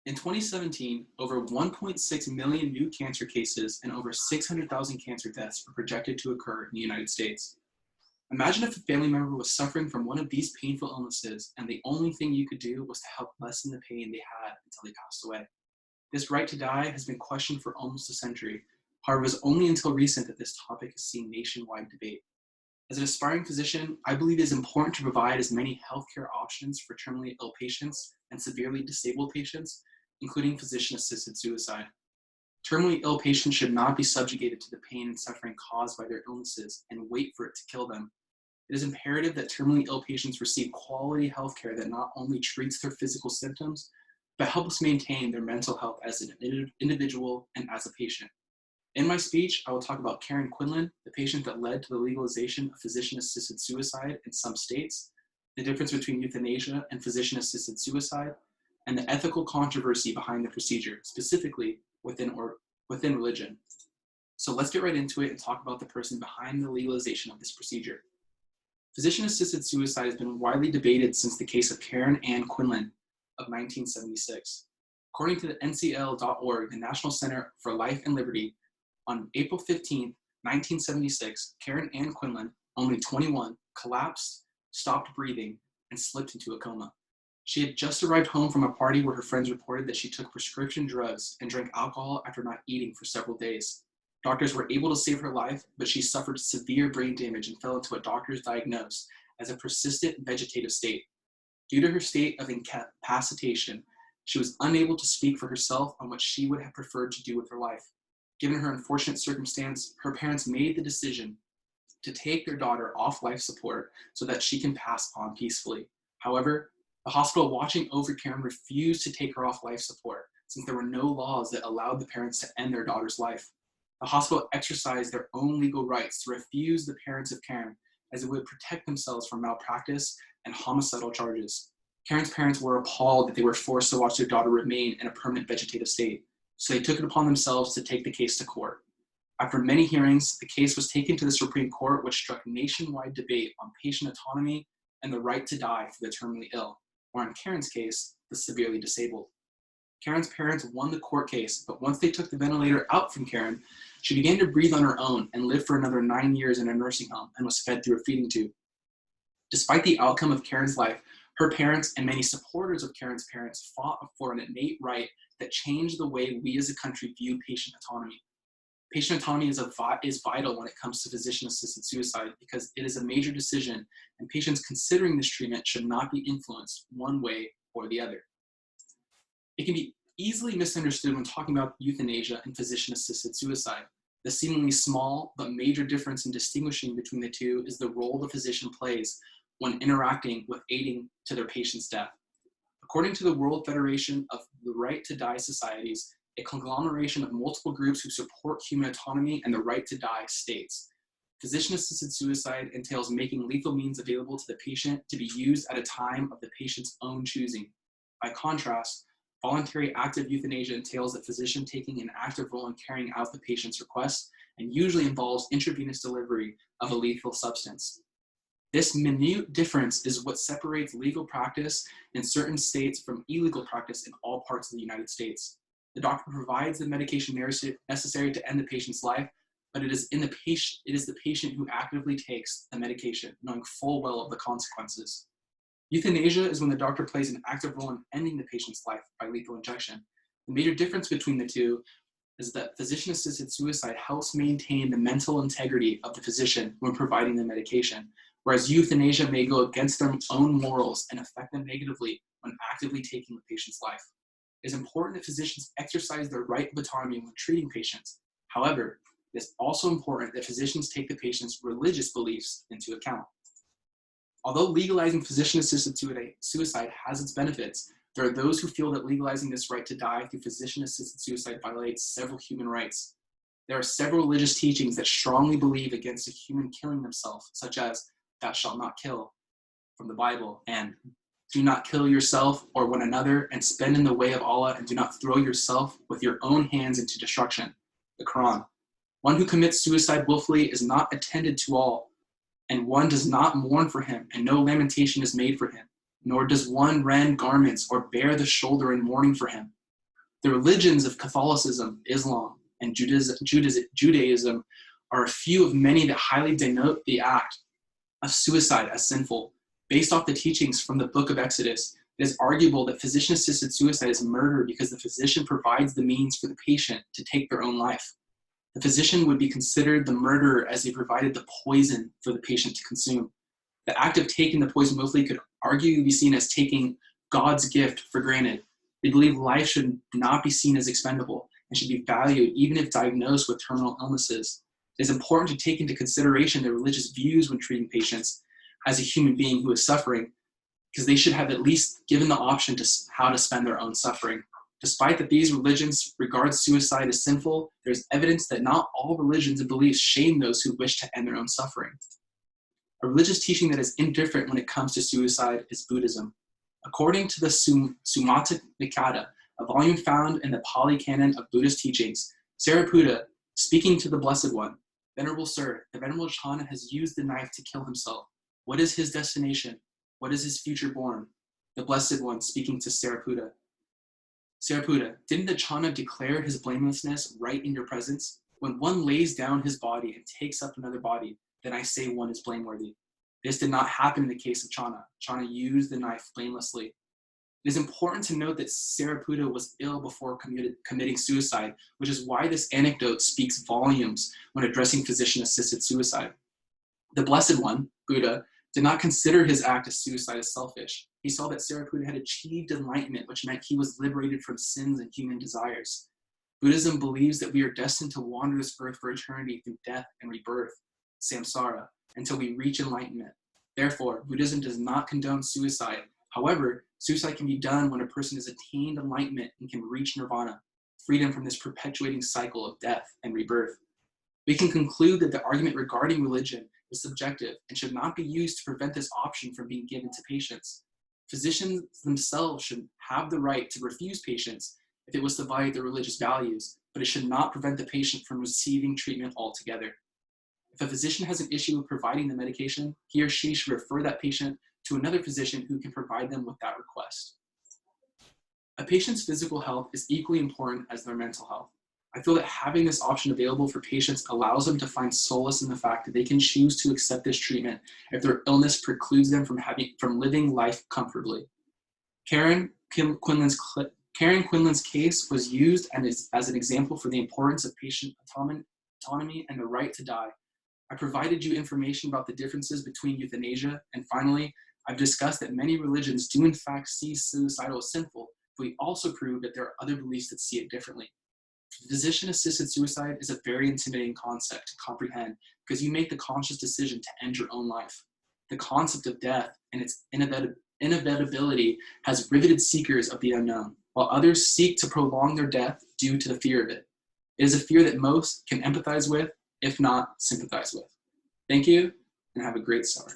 In 2017, over 1.6 million new cancer cases and over 600,000 cancer deaths were projected to occur in the United States. Imagine if a family member was suffering from one of these painful illnesses and the only thing you could do was to help lessen the pain they had until they passed away. This right to die has been questioned for almost a century. However, it was only until recent that this topic has seen nationwide debate. As an aspiring physician, I believe it is important to provide as many healthcare options for terminally ill patients and severely disabled patients, including physician-assisted suicide. Terminally ill patients should not be subjugated to the pain and suffering caused by their illnesses and wait for it to kill them. It is imperative that terminally ill patients receive quality healthcare that not only treats their physical symptoms, but helps maintain their mental health as an individual and as a patient. In my speech, I will talk about Karen Quinlan, the patient that led to the legalization of physician-assisted suicide in some states, the difference between euthanasia and physician-assisted suicide, and the ethical controversy behind the procedure, specifically within religion. So let's get right into it and talk about the person behind the legalization of this procedure. Physician-assisted suicide has been widely debated since the case of Karen Ann Quinlan of 1976. According to the NCL.org, the National Center for Life and Liberty, on April 15, 1976, Karen Ann Quinlan, only 21, collapsed, stopped breathing, and slipped into a coma. She had just arrived home from a party where her friends reported that she took prescription drugs and drank alcohol after not eating for several days. Doctors were able to save her life, but she suffered severe brain damage and fell into what doctors diagnosed as a persistent vegetative state. Due to her state of incapacitation, she was unable to speak for herself on what she would have preferred to do with her life. Given her unfortunate circumstance, her parents made the decision to take their daughter off life support so that she can pass on peacefully. However, the hospital watching over Karen refused to take her off life support since there were no laws that allowed the parents to end their daughter's life. The hospital exercised their own legal rights to refuse the parents of Karen as it would protect themselves from malpractice and homicidal charges. Karen's parents were appalled that they were forced to watch their daughter remain in a permanent vegetative state, so they took it upon themselves to take the case to court. After many hearings, the case was taken to the Supreme Court, which struck nationwide debate on patient autonomy and the right to die for the terminally ill, or in Karen's case, the severely disabled. Karen's parents won the court case, but once they took the ventilator out from Karen, she began to breathe on her own and lived for another 9 years in a nursing home and was fed through a feeding tube. Despite the outcome of Karen's life, her parents and many supporters of Karen's parents fought for an innate right that changed the way we as a country view patient autonomy. Patient autonomy is vital when it comes to physician-assisted suicide because it is a major decision, and patients considering this treatment should not be influenced one way or the other. It can be easily misunderstood when talking about euthanasia and physician-assisted suicide. The seemingly small but major difference in distinguishing between the two is the role the physician plays when interacting with aiding to their patient's death. According to the World Federation of the Right to Die Societies, a conglomeration of multiple groups who support human autonomy and the right to die, states, physician-assisted suicide entails making lethal means available to the patient to be used at a time of the patient's own choosing. By contrast, voluntary active euthanasia entails a physician taking an active role in carrying out the patient's request and usually involves intravenous delivery of a lethal substance. This minute difference is what separates legal practice in certain states from illegal practice in all parts of the United States. The doctor provides the medication necessary to end the patient's life, but it is the patient who actively takes the medication, knowing full well of the consequences. Euthanasia is when the doctor plays an active role in ending the patient's life by lethal injection. The major difference between the two is that physician-assisted suicide helps maintain the mental integrity of the physician when providing the medication, whereas euthanasia may go against their own morals and affect them negatively when actively taking the patient's life. It is important that physicians exercise their right of autonomy when treating patients. However, it is also important that physicians take the patient's religious beliefs into account. Although legalizing physician-assisted suicide has its benefits, there are those who feel that legalizing this right to die through physician-assisted suicide violates several human rights. There are several religious teachings that strongly believe against a human killing themselves, such as "thou shalt not kill" from the Bible, and "do not kill yourself or one another, and spend in the way of Allah, and do not throw yourself with your own hands into destruction," the Quran. One who commits suicide willfully is not attended to all, and one does not mourn for him, and no lamentation is made for him, nor does one rend garments or bare the shoulder in mourning for him. The religions of Catholicism, Islam, and Judaism are a few of many that highly denote the act of suicide as sinful. Based off the teachings from the book of Exodus, it is arguable that physician-assisted suicide is murder because the physician provides the means for the patient to take their own life. The physician would be considered the murderer as they provided the poison for the patient to consume. The act of taking the poison willfully could arguably be seen as taking God's gift for granted. They believe life should not be seen as expendable and should be valued even if diagnosed with terminal illnesses. It is important to take into consideration their religious views when treating patients as a human being who is suffering, because they should have at least given the option to how to spend their own suffering. Despite that these religions regard suicide as sinful, there is evidence that not all religions and beliefs shame those who wish to end their own suffering. A religious teaching that is indifferent when it comes to suicide is Buddhism. According to the Sumata Nikata, a volume found in the Pali Canon of Buddhist teachings, Sariputta, speaking to the Blessed One, "Venerable Sir, the Venerable Channa has used the knife to kill himself. What is his destination? What is his future born?" The Blessed One, speaking to Sariputta, "Sariputta, didn't the Channa declare his blamelessness right in your presence? When one lays down his body and takes up another body, then I say one is blameworthy. This did not happen in the case of Channa. Channa used the knife blamelessly." It is important to note that Sariputta was ill before committing suicide, which is why this anecdote speaks volumes when addressing physician-assisted suicide. The Blessed One, Buddha, did not consider his act of suicide as selfish. He saw that Sariputta had achieved enlightenment, which meant he was liberated from sins and human desires. Buddhism believes that we are destined to wander this earth for eternity through death and rebirth, samsara, until we reach enlightenment. Therefore, Buddhism does not condone suicide. However, suicide can be done when a person has attained enlightenment and can reach nirvana, freedom from this perpetuating cycle of death and rebirth. We can conclude that the argument regarding religion is subjective and should not be used to prevent this option from being given to patients. Physicians themselves should have the right to refuse patients if it was to violate their religious values, but it should not prevent the patient from receiving treatment altogether. If a physician has an issue with providing the medication, he or she should refer that patient to another physician who can provide them with that request. A patient's physical health is equally important as their mental health. I feel that having this option available for patients allows them to find solace in the fact that they can choose to accept this treatment if their illness precludes them from living life comfortably. Karen Quinlan's case was used as an example for the importance of patient autonomy and the right to die. I provided you information about the differences between euthanasia, and finally, I've discussed that many religions do in fact see suicidal as sinful, but we also proved that there are other beliefs that see it differently. Physician-assisted suicide is a very intimidating concept to comprehend because you make the conscious decision to end your own life. The concept of death and its inevitability has riveted seekers of the unknown, while others seek to prolong their death due to the fear of it. It is a fear that most can empathize with, if not sympathize with. Thank you, and have a great summer.